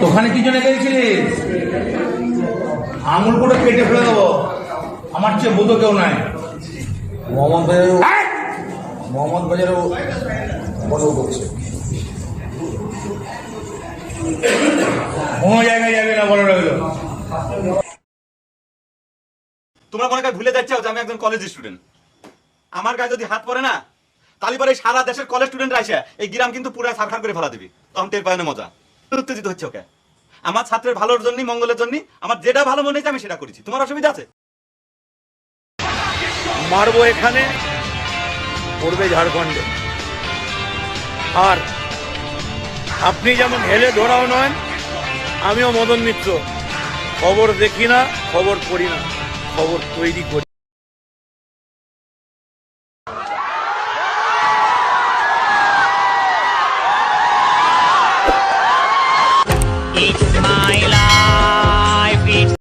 ওখানে কি জন্য গেছিলিস? আঙুল করে কেটে ফেলে দেবো, আমার চেয়ে বোধ কেউ নাই। মোহাম্মদ বাজারও বন্ধ করছে। কোনো জায়গায় যাবে না, বলে রইল। তোমরা মনে হয় ভুলে যাচ্ছ যে আমি একজন কলেজ স্টুডেন্ট। আমার গায়ে যদি হাত পড়ে না, তাহলে পরে সারা দেশের কলেজ স্টুডেন্টরা এসে এই গ্রাম কিন্তু পুরো ছাড়খাড় করে ফেলা দিবি। তখন টের পায় না মজা। উত্তেজিত হচ্ছে ওকে। আমার ছাত্রের ভালোর জন্য, মঙ্গলের জন্য আমার যেটা ভালো মনে হয়েছে আমি সেটা করেছি। তোমার অসুবিধা আছে? মারবো এখানে, পড়বে ঝাড়খণ্ডে। আর আপনি যেমন হেলে ধরাও নয়, আমিও মদন মিত্র। খবর দেখি না, খবর পড়ি না, খবর তৈরি করি।